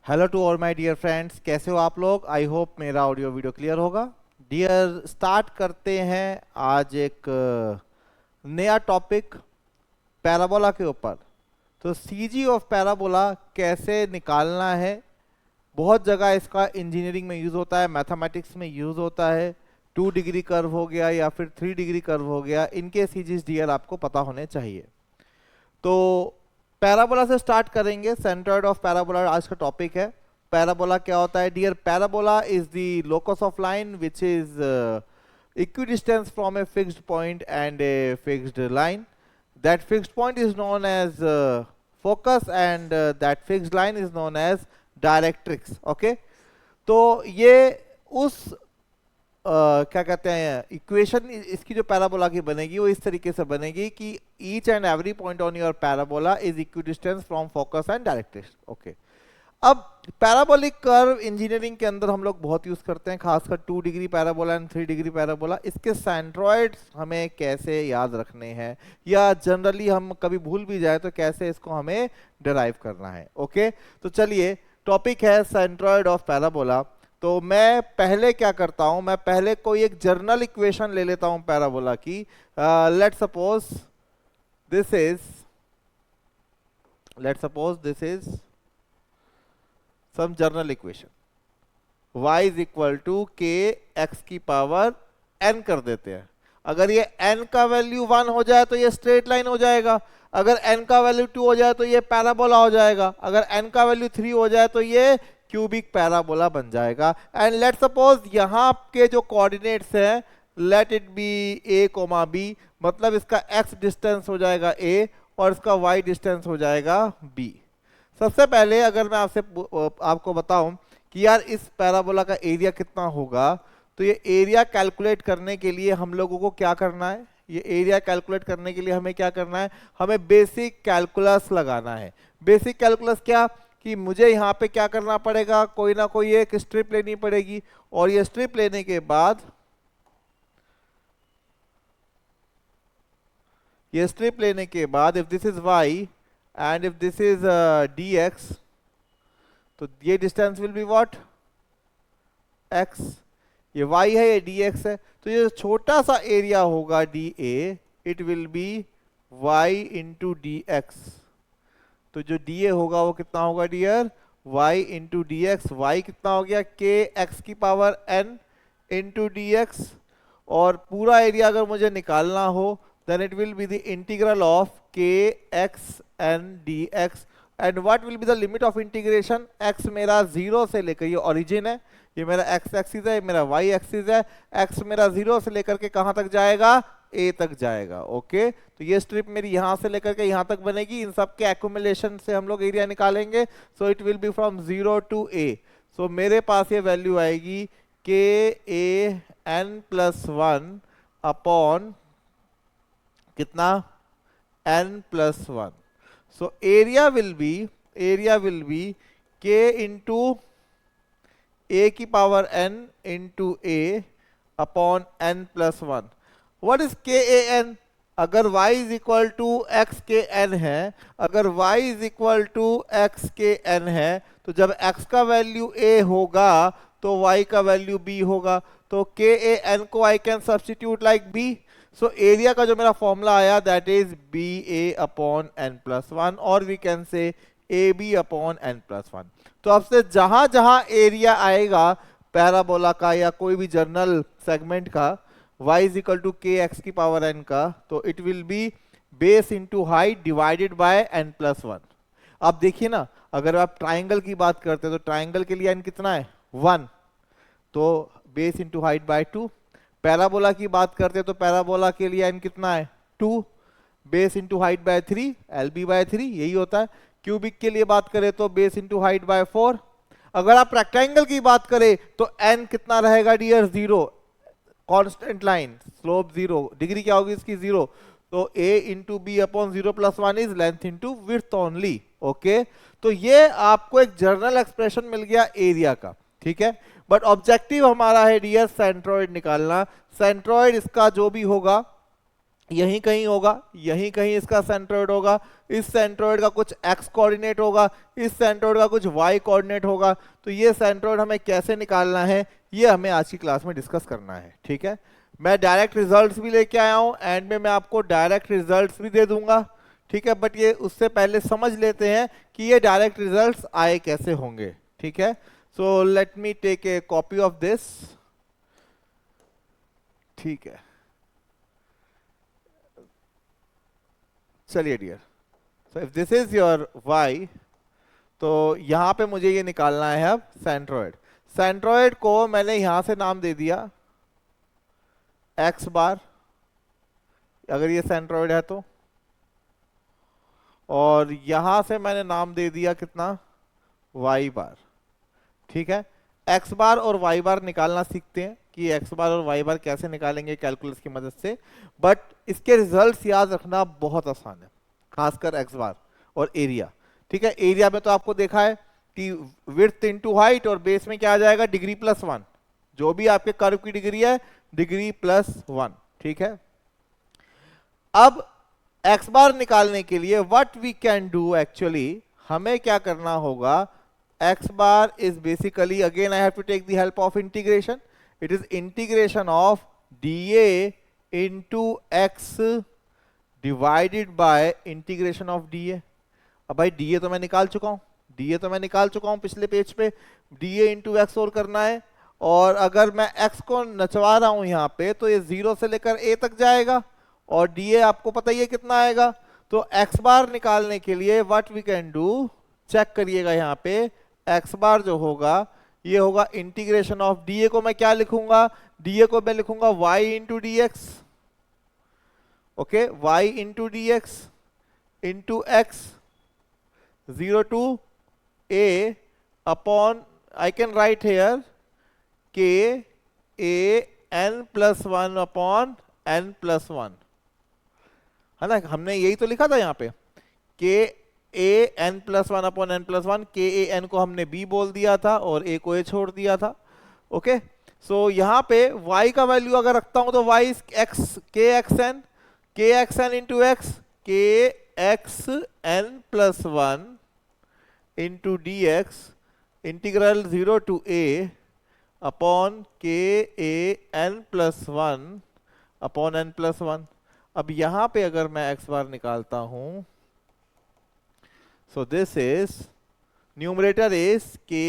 Hello to all my dear friends, कैसे हो आप लोग। आई होप मेरा ऑडियो वीडियो क्लियर होगा। डियर, स्टार्ट करते हैं आज एक नया टॉपिक पैराबोला के ऊपर। तो सीजी ऑफ पैराबोला कैसे निकालना है। बहुत जगह इसका इंजीनियरिंग में यूज़ होता है, मैथमेटिक्स में यूज़ होता है। 2 डिग्री कर्व हो गया या फिर 3 डिग्री कर्व हो गया, इनके सीजीज डियर आपको पता होने चाहिए। तो पैराबोला से स्टार्ट करेंगे। सेंट्रोइड ऑफ पैराबोला आज का टॉपिक है। पैराबोला क्या होता है dear? Parabola is the locus of line which is equidistant from a fixed point and a fixed line. That fixed point is known as focus and that fixed line is known as directrix. Okay, तो ये उस क्या कहते हैं equation, इसकी जो parabola की बनेगी वो इस तरीके से बनेगी कि each and every point on your parabola is equidistance from focus and directrix. Okay, अब पैराबोलिक कर्व इंजीनियरिंग के अंदर हम लोग बहुत यूज करते हैं, खासकर 2 degree parabola and 3 degree parabola. इसके सेंट्रोइड्स हमें कैसे याद रखने हैं, या जनरली हम कभी भूल भी जाए तो कैसे इसको हमें डिराइव करना है। ओके, तो चलिए, टॉपिक है सेंट्रोइड ऑफ पैराबोला। तो मैं पहले क्या करता हूं, मैं पहले कोई एक जर्नल इक्वेशन ले लेता हूं पैराबोला की। Let's suppose this is some general equation. y is equal to k x की पावर n कर देते हैं। अगर ये n का वैल्यू 1 हो जाए तो ये स्ट्रेट लाइन हो जाएगा। अगर n का वैल्यू 2 हो जाए तो ये पैराबोला हो जाएगा। अगर n का वैल्यू 3 हो जाए तो ये क्यूबिक पैराबोला बन जाएगा। एंड लेट सपोज यहाँ के जो कोऑर्डिनेट्स हैं, late it B a, b, मतलब इसका x डिस्टेंस हो जाएगा a और इसका y डिस्टेंस हो जाएगा b। सबसे पहले अगर मैं आपको बताऊं कि यार इस पैराबोला का एरिया कितना होगा, तो ये एरिया कैलकुलेट करने के लिए हम लोगों को क्या करना है, ये एरिया कैलकुलेट करने के लिए हमें क्या करना है, हमें बेसिक कैलकुलस लगाना है। बेसिक कैलकुलस क्या कि मुझे यहाँ पे क्या करना पड़ेगा, कोई ना कोई एक स्ट्रिप लेनी पड़ेगी, और ये स्ट्रिप लेने के बाद if this is y and if this is dx, तो ये distance will be what, x। ये y है, ये dx है, तो ये छोटा सा एरिया होगा dA, it will be y into dx। तो जो dA होगा वो कितना होगा dear, y into dx। y कितना हो गया, k x की पावर n इंटू dx। और पूरा एरिया अगर मुझे निकालना हो then it will be the integral of kx n dx। and what will be the limit of integration? x मेरा 0 से लेकर, ये origin है, ये मेरा x एक्सिस है, ये मेरा y एक्सिस है। x मेरा 0 से लेकर के कहां तक जाएगा, a तक जाएगा। ओके, तो ये स्ट्रिप मेरी यहां से लेकर के यहां तक बनेगी। इन सब के एक्यूमुलेशन से हम लोग एरिया निकालेंगे। So it will be from 0 to a। So मेरे पास ये वैल्यू आएगी k a n plus 1 upon कितना, n plus 1। So area will be k into a की power n into a upon n plus 1। What is k a n? अगर y is equal to x के n है, अगर y is equal to x के n है, तो जब x का वैल्यू a होगा तो y का वैल्यू b होगा। तो k a n को I can substitute like b। So area का जो मेरा फॉर्मूला आया that is b a upon N plus 1, और we can say a B upon N plus 1। तो अब से जहां जहां एरिया आएगा पैराबोला का या कोई भी जर्नल सेगमेंट का, y is equal to k x की पावर n का, तो it will B base into height divided by n plus 1। अब देखिए ना, अगर आप ट्राइंगल की बात करते हैं तो ट्राइंगल के लिए n कितना है, 1, तो base into height bye 2। Parabola की बात करते हैं तो पैराबोला के लिए n कितना है, 2, base into height by 3, LB by 3, यही होता है। क्यूबिक के लिए बात करें तो बेस इंटू हाइट बाय 4। अगर आप रेक्टेंगल की बात करें तो n कितना रहेगा dear, 0, constant line, slope 0, degree क्या होगी इसकी, 0। तो a into b upon 0 plus 1 is length into width only. Okay, तो ये आपको एक जर्नल एक्सप्रेशन मिल गया एरिया का, ठीक है। बट ऑब्जेक्टिव हमारा है डियर सेंट्रोइड निकालना। सेंट्रोइड इसका जो भी होगा यहीं कहीं होगा, यहीं कहीं इसका सेंट्रोइड होगा, इस सेंट्रोइड का कुछ x कोऑर्डिनेट होगा, इस सेंट्रोइड का कुछ y कोऑर्डिनेट होगा। तो ये सेंट्रोइड हमें कैसे निकालना है ये हमें आज की क्लास में डिस्कस करना है, ठीक है। मैं डायरेक्ट रिजल्ट्स भी लेके आया हूं, एंड में मैं आपको डायरेक्ट रिजल्ट्स भी दे दूंगा, ठीक है। बट ये उससे पहले समझ लेते हैं कि ये डायरेक्ट रिजल्ट्स आए कैसे होंगे, ठीक है। So let me take a copy of this, ठीक है। चलिए dear, so if this is your y, तो यहां पे मुझे ये निकालना है अब सेंट्रोइड। सेंट्रोइड को मैंने यहां से नाम दे दिया x बार, अगर ये सेंट्रोइड है तो, और यहां से मैंने नाम दे दिया कितना, y बार, ठीक है। x बार और y बार निकालना सीखते हैं कि x बार और y बार कैसे निकालेंगे कैलकुलस की मदद से। बट इसके रिजल्ट्स याद रखना बहुत आसान है, खासकर x बार और एरिया, ठीक है। एरिया में तो आपको देखा है कि विड्थ इनटू हाइट, और बेस में क्या आ जाएगा, डिग्री प्लस 1, जो भी आपके कर्व की डिग्री है डिग्री प्लस 1, ठीक है। अब x बार निकालने के लिए what we can do, actually हमें क्या करना होगा, x bar is basically, again I have to take the help of integration, it is integration of dA into x divided by integration of dA। अब भाई dA तो मैं निकाल चुका हूं, पिछले पेज पे dA इंटू x और करना है, और अगर मैं x को नचवा रहा हूं यहां पे तो ये 0 से लेकर a तक जाएगा, और dA आपको पता ही है कितना आएगा। तो x बार निकालने के लिए what we can do, check करिएगा यहाँ पे, x बार जो होगा ये होगा इंटीग्रेशन ऑफ dA को मैं क्या लिखूंगा, dA को मैं लिखूंगा y into d x, okay, y into d x into x 0 to a upon, I can write here k a n plus 1 upon n plus 1, है ना, हमने यही तो लिखा था यहाँ पे, k a n plus 1 upon n plus 1, k a n को हमने b बोल दिया था और a को a छोड़ दिया था, ओके। सो यहाँ पे y का वैल्यू अगर रखता हूं तो y x k x n into x, k x n plus 1 into dx integral 0 to a upon k a n plus 1 upon n plus 1। अब यहां पे अगर मैं x बार निकालता हूं, so this is, numerator is k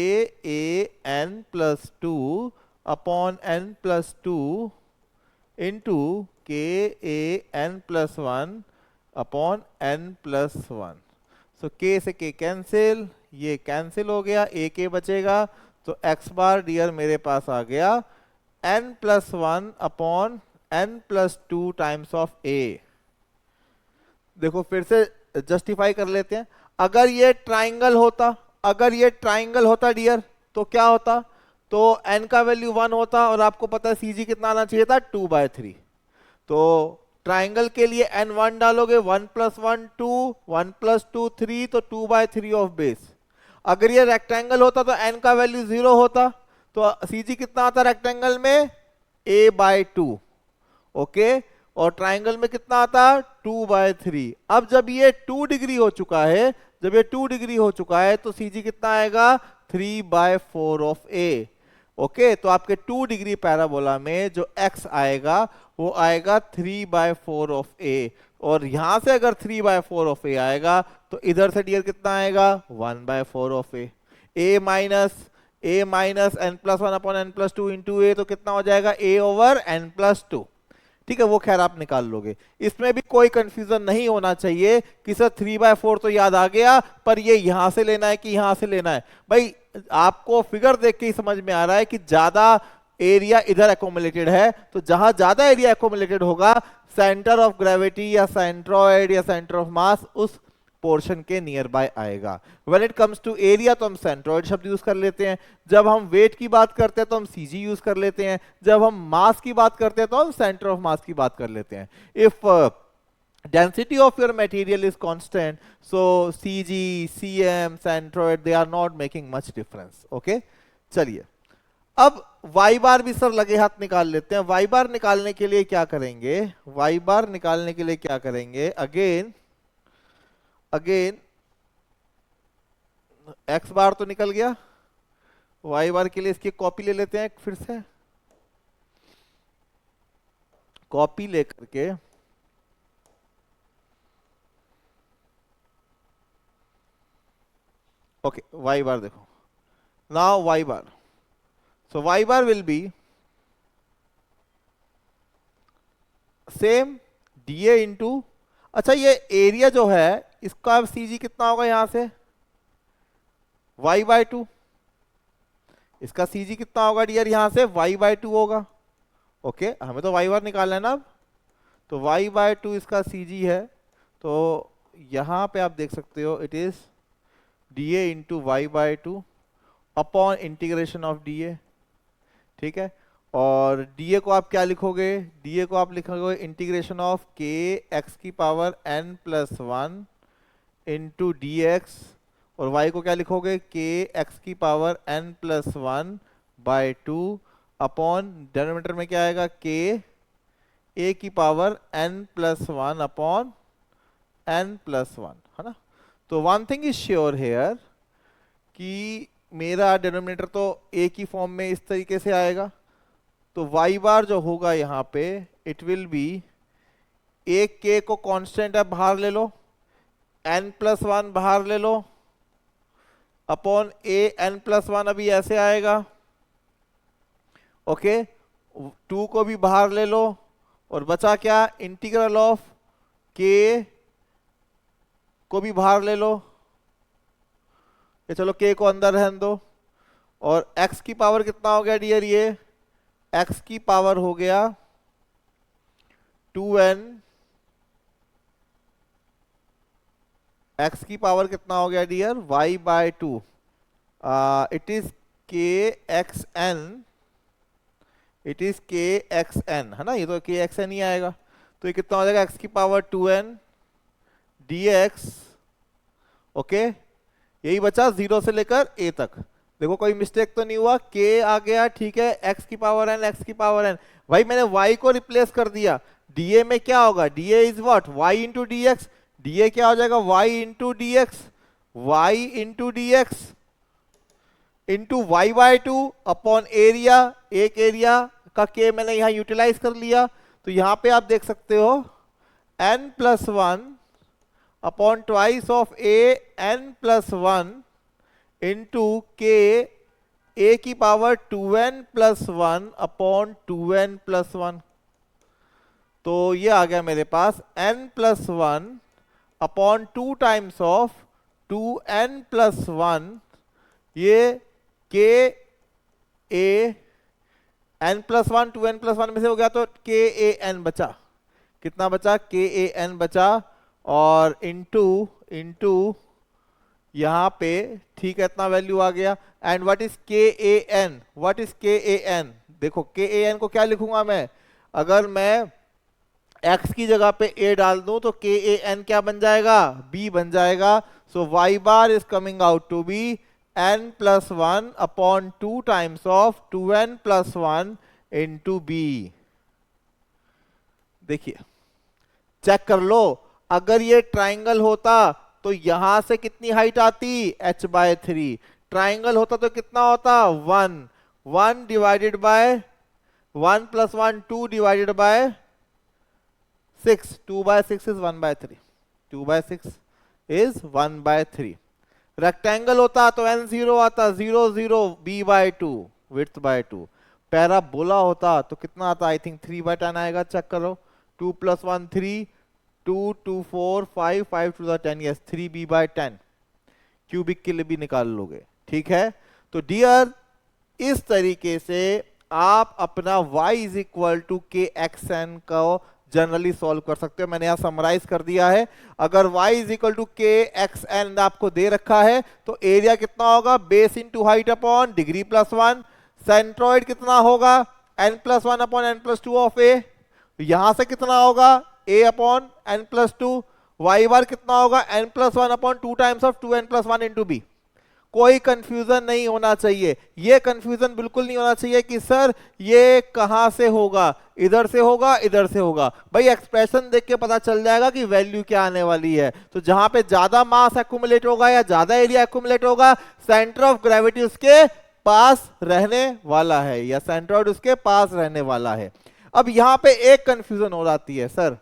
a n plus 2 upon n plus 2 into k a n plus 1 upon n plus 1। so k से k cancel, ये cancel हो गया, a k बचेगा, तो x बार डियर मेरे पास आ गया n plus 1 upon n plus 2 times of a। देखो फिर से जस्टिफाई कर लेते हैं, अगर ये ट्राइंगल होता डियर तो क्या होता, तो n का वैल्यू 1 होता, और आपको पता है CG कितना आना चाहिए था, 2/3। तो ट्राइंगल के लिए n1 डालोगे, 1 plus 1 2, 1 plus 2 3, तो 2/3 ऑफ बेस। अगर ये रेक्टेंगल होता तो n का वैल्यू 0 होता, तो CG कितना आता रेक्टेंगल में, a/2, ओके, और ट्राइंगल में कितना आता, 2/3। अब जब ये 2 डिग्री हो चुका है, तो CG कितना आएगा, 3/4 ऑफ a, ओके। तो आपके 2 डिग्री पैराबोला में जो x आएगा वो आएगा 3/4 ऑफ a, और यहां से अगर 3/4 ऑफ a आएगा तो इधर से डियर कितना आएगा, 1/4 of a। a minus n plus 1 upon n plus 2 into a, तो कितना हो जाएगा, a ओवर n प्लस 2, ठीक है। वो खैर आप निकाल लोगे, इसमें भी कोई कंफ्यूजन नहीं होना चाहिए कि सर 3/4 तो याद आ गया, पर ये यहां से लेना है कि यहां से लेना है। भाई आपको फिगर देख के ही समझ में आ रहा है कि ज्यादा एरिया इधर एकोमुलेटेड है, तो जहां ज्यादा एरिया एकोमुलेटेड होगा, सेंटर ऑफ ग्रेविटी या सेंट्रोइड या सेंटर ऑफ मास उस पोर्शन के नियर बाय आएगा। When it comes to area तो हम सेंट्रोइड शब्द यूज कर लेते हैं, जब हम वेट की बात करते हैं तो हम CG यूज कर लेते हैं, जब हम मास की बात करते हैं तो हम सेंटर ऑफ मास की बात कर लेते हैं। If density of your material is constant, so CG, CM, centroid, they are not making much difference, okay। चलिए अब वाई बार भी सर लगे हाथ निकाल लेते हैं। वाई बार निकालने के लिए क्या करेंगे, वाई बार निकालने के लिए क्या करेंगे, अगेन एक्स बार तो निकल गया, वाई बार के लिए इसकी कॉपी ले लेते हैं फिर से, कॉपी लेकर के ओके वाई बार देखो, now y bar, so y bar will be same dA into, अच्छा ये एरिया जो है इसका सीजी कितना होगा यहां से, y/2, इसका सीजी कितना होगा डियर यहां से y/2 होगा। ओके हमें तो y बार निकालना है ना अब, तो y/2 इसका सीजी है, तो यहां पे आप देख सकते हो it is dA into y/2 upon integration of dA, ठीक है। और dA को आप क्या लिखोगे, dA को आप लिखोगे इंटीग्रेशन ऑफ k x की power n plus 1 into d x, और y को क्या लिखोगे k x की power n plus 1 by 2 upon denominator में क्या आएगा k a की power n plus 1 upon n plus 1, है ना। तो one thing is sure here कि मेरा डिनोमिनेटर तो a की फॉर्म में इस तरीके से आएगा, तो y बार जो होगा यहाँ पे इट विल बी, एक k को कांस्टेंट है बाहर ले लो, n प्लस 1 बाहर ले लो अपॉन a n प्लस 1 अभी ऐसे आएगा, ओके 2 को भी बाहर ले लो, और बचा क्या, इंटीग्रल ऑफ k को भी बाहर ले लो, ये चलो k को अंदर रहने दो, और x की पावर कितना हो गया डियर, ये x की पावर हो गया 2n, x की पावर कितना हो गया dear y/2, it is kxn, it is kxn, है ना, ये तो kxn ही आएगा, तो ये कितना हो जाएगा x की पावर 2n dx, ओके यही बचा 0 से लेकर a तक। देखो कोई मिस्टेक तो नहीं हुआ, k आ गया, ठीक है, x की पावर n, x की पावर n, भाई मैंने y को रिप्लेस कर दिया, dA में क्या होगा, dA is what y into d x, dA क्या हो जाएगा y into d x, y into d x into y/2 upon area, एक एरिया का k मैंने यहां यूटिलाइज कर लिया, तो यहां पे आप देख सकते हो n plus 1 upon twice of a n plus 1 into k a की power 2n plus 1 upon 2n plus 1, तो ये आ गया मेरे पास n plus 1 upon 2 times of 2n plus 1, ये k a n plus 1 2n plus 1 में से हो गया, तो k a n बचा, कितना बचा, k a n बचा, और इंटू यहां पे, ठीक है, इतना वैल्यू आ गया, and what is k a n, what is k a n, देखो k a n को क्या लिखूंगा मैं, अगर मैं x की जगह पे a डाल दूं तो k a n क्या बन जाएगा, b बन जाएगा, so y bar is coming out to be n plus 1 upon 2 times of 2n plus 1 into b। देखिए चेक कर लो, अगर ये ट्राइंगल होता तो यहां से कितनी हाइट आती, h/3, ट्राइंगल होता तो कितना होता, 1 divided by 1 plus 1 2 divided by 6, 2/6 is 1/3, 2/6 is 1/3। Rectangle होता तो n0 आता, 0 0 b/2 विड्थ बाय 2। पैराबोला होता तो कितना आता, आई थिंक 3/10 आएगा, चेक करो, 2 plus 1 3, 2 2 4 5 5 to the 10, yes 3b/10, cubic के लिए भी निकाल लोगे, ठीक है। तो डियर इस तरीके से आप अपना y is equal to kxn को जनरली सॉल्व कर सकते हो, मैंने यहां समराइज कर दिया है। अगर y is equal to kxn आपको दे रखा है तो एरिया कितना होगा, base into height upon degree plus 1, centroid कितना होगा, n plus 1 upon n plus 2 of a, यहां से कितना होगा a upon n plus 2, y bar कितना होगा n plus 1 upon 2 times of 2n plus 1 into b। कोई कंफ्यूजन नहीं होना चाहिए, ये कंफ्यूजन बिल्कुल नहीं होना चाहिए कि सर ये कहां से होगा, इधर से होगा इधर से होगा। भाई एक्सप्रेशन देख के पता चल जाएगा कि वैल्यू क्या आने वाली है। तो जहां पे ज्यादा मास एक्यूमुलेट होगा या ज्यादा एरिया एक्यूमुलेट होगा, सेंटर ऑफ ग्रेविटी उसके पास रहने वाला है, या सेंट्रॉइड उसके पास रहने वाला है। अब यहां पे एक कंफ्यूजन और आती है सर,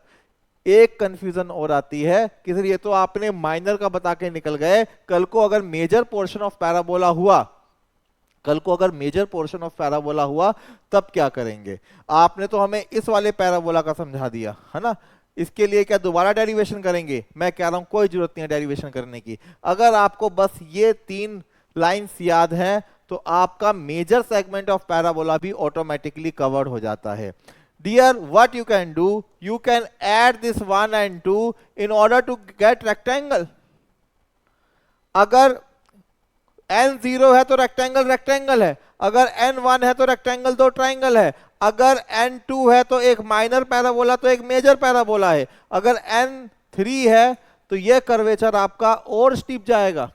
एक कंफ्यूजन और आती है कि सर ये तो आपने माइनर का बता के निकल गए, कल को अगर मेजर पोर्शन ऑफ पैराबोला हुआ, कल को अगर मेजर पोर्शन ऑफ पैराबोला हुआ तब क्या करेंगे? आपने तो हमें इस वाले पैराबोला का समझा दिया है ना, इसके लिए क्या दोबारा डेरिवेशन करेंगे? मैं कह रहा हूं कोई जरूरत नहीं है डेरिवेशन करने की। अगर आपको बस ये 3 लाइंस याद हैं तो आपका मेजर सेगमेंट ऑफ पैराबोला भी ऑटोमेटिकली कवर्ड हो जाता है। Dear, what you can do, you can add this 1 and 2 in order to get rectangle. अगर n 0 है तो रेक्टेंगल रेक्टेंगल है, अगर n 1 है तो रेक्टेंगल तो ट्राइंगल है, अगर n 2 है तो एक माइनर पैराबोला तो एक मेजर पैराबोला है, अगर n 3 है तो ये कर्वेचर आपका और स्टीप जाएगा।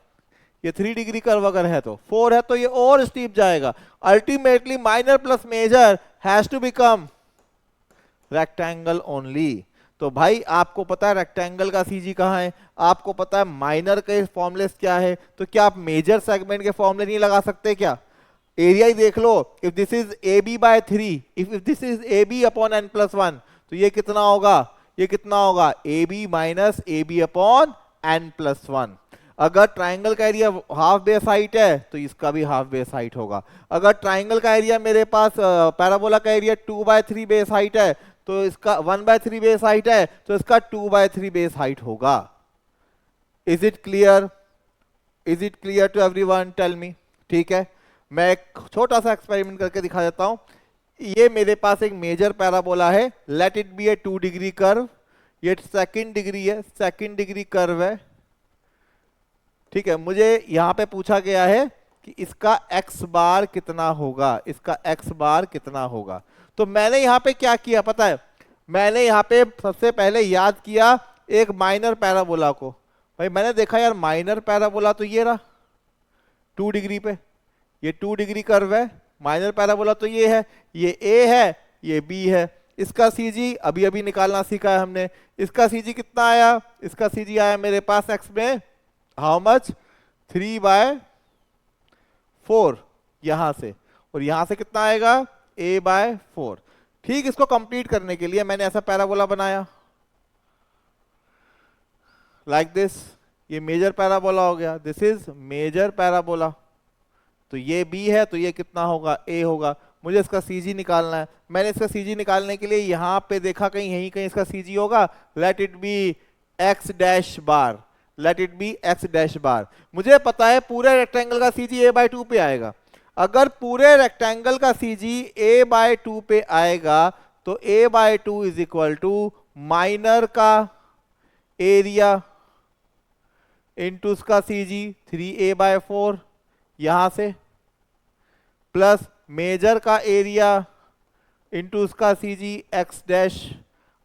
ये 3 डिग्री कर्व अगर है तो 4 है तो ये और स्टीप जाएगा। Ultimately minor plus major has to become rectangle only. तो भाई आपको पता है रेक्टेंगल का सीजी कहां है, आपको पता है माइनर के फॉर्मूले क्या है, तो क्या आप मेजर सेगमेंट के फॉर्मूले नहीं लगा सकते क्या? एरिया ही देख लो, if this is A B by 3, if this is A B upon N plus 1, तो ये कितना होगा? ये कितना होगा? A B minus A B upon N plus 1। अगर ट्राइंगल का एरिया हाफ बेस हाइट है तो इसका भी हाफ बेस हाइट होगा। अगर ट्राइंगल का एरिया मेरे पास पैराबोला का एरिया 2/3 बेस हाइट है तो इसका 1/3 बेस हाइट है तो इसका 2/3 बेस हाइट होगा। Is it clear? Is it clear to everyone? Tell me. ठीक है, मैं एक छोटा सा एक्सपेरिमेंट करके दिखा देता हूं। ये मेरे पास एक मेजर पैराबोला है, late it B A 2 degree curve, ये सेकंड डिग्री है, सेकंड डिग्री कर्व है। ठीक है, मुझे यहां पे पूछा गया है कि इसका x बार कितना होगा, इसका x बार कितना होगा। तो मैंने यहां पे क्या किया पता है? मैंने यहां पे सबसे पहले याद किया एक माइनर पैराबोला को। भाई मैंने देखा यार माइनर पैराबोला तो ये रहा 2 डिग्री पे, ये 2 डिग्री कर्व है, माइनर पैराबोला तो ये है, ये a है, ये b है। इसका सीजी अभी अभी निकालना सीखा है हमने। इसका सीजी कितना आया? इसका सीजी आया मेरे पास x में हाउ मच? 3/4 यहां से, और यहां से कितना आएगा? a/4। ठीक, इसको कंप्लीट करने के लिए मैंने ऐसा पैराबोला बनाया लाइक दिस। ये मेजर पैराबोला हो गया, दिस इज मेजर पैराबोला। तो ये b है तो ये कितना होगा? a होगा। मुझे इसका सीजी निकालना है। मैंने इसका सीजी निकालने के लिए यहां पे देखा कहीं यहीं कहीं इसका सीजी होगा, let it be x dash bar, let it be x dash bar. मुझे पता है पूरे रेक्टेंगल का सीजी a/2 पे आएगा। अगर पूरे रेक्टेंगल का सीजी a/2 पे आएगा तो a/2 is equal to minor का एरिया इंटू उसका सीजी 3a/4 यहां से, प्लस मेजर का एरिया इंटू उसका CG x dash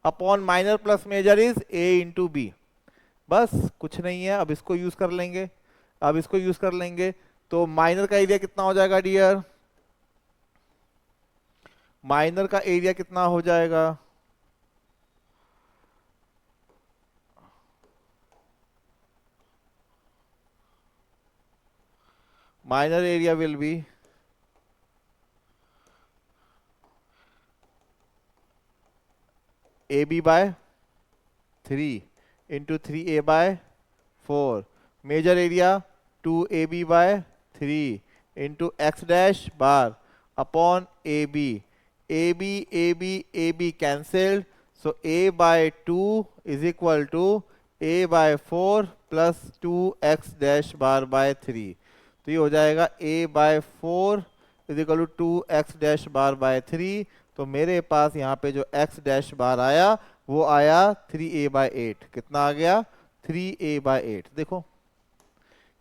upon minor plus major is a into b। बस कुछ नहीं है। अब इसको यूज कर लेंगे, अब इसको यूज कर लेंगे तो माइनर का एरिया कितना हो जाएगा डियर? माइनर का एरिया कितना हो जाएगा? Minor area will be ab/3 into 3a/4, major area 2ab/3 into x dash bar upon ab, ab ab ab cancelled, so a/2 is equal to a/4 plus 2x dash bar by 3। तो ये हो जाएगा a/4 is equal to 2x dash bar by 3। तो मेरे पास यहाँ पे जो x dash बार आया वो आया 3a/8। कितना आ गया? 3a/8। देखो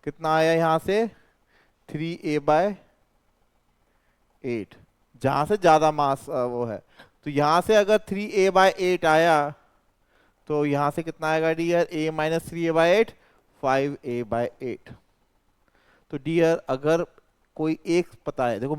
कितना आया यहां से? 3a/8, जहां से ज्यादा मास वो है। तो यहां से अगर 3a/8 आया तो यहां से कितना आएगा डियर? a - 3a/8 5a/8। तो डियर अगर कोई एक पता है, देखो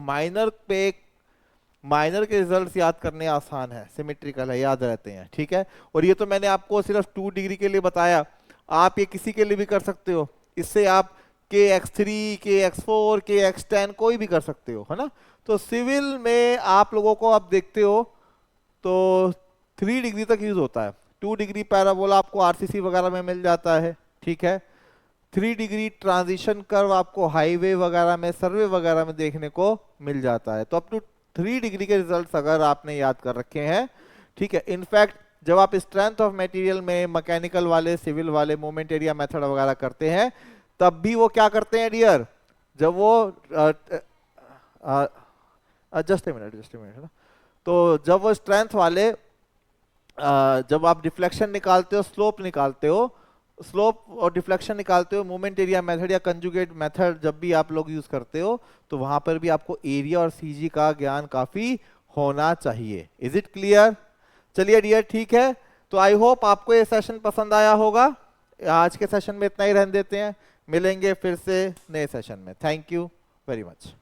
माइनर के रिजल्ट्स याद करने आसान है, सिमेट्रिकल है, याद रहते हैं, ठीक है। और ये तो मैंने आपको सिर्फ 2 डिग्री के लिए बताया, आप ये किसी के लिए भी कर सकते हो। इससे आप KX3, KX4, KX10 कोई भी कर सकते हो, है ना। तो सिविल में आप लोगों को आप देखते हो तो 3 डिग्री तक यूज होता है। 2 डिग्री पैराबोला आपको RCC वगैरह में मिल जाता है, ठीक है। 3 डिग्री ट्रांजिशन कर्व आपको हाईवे वगैरह में, सर्वे वगैरह में देखने को मिल जाता है। तो अप टू 3 डिग्री के रिजल्ट्स अगर आपने याद कर रखे हैं, ठीक है। इनफैक्ट जब आप स्ट्रेंथ ऑफ मटेरियल में मैकेनिकल वाले, सिविल वाले मोमेंट एरिया मेथड वगैरह करते हैं, तब भी वो क्या करते हैं डियर, जब वो जस्ट ए मिनट है ना, तो जब वो स्ट्रेंथ वाले जब आप डिफ्लेक्शन निकालते हो, स्लोप निकालते हो, स्लोप और डिफ्लेक्शन निकालते हो, मोमेंट एरिया मेथड या कंजुगेट मेथड जब भी आप लोग यूज करते हो, तो वहां पर भी आपको एरिया और सीजी का ज्ञान काफी होना चाहिए। Is it clear? चलिए डियर, ठीक है। तो आई होप आपको ये सेशन पसंद आया होगा। आज के सेशन में इतना ही रहने देते हैं, मिलेंगे फिर से नए सेशन में। Thank you very much.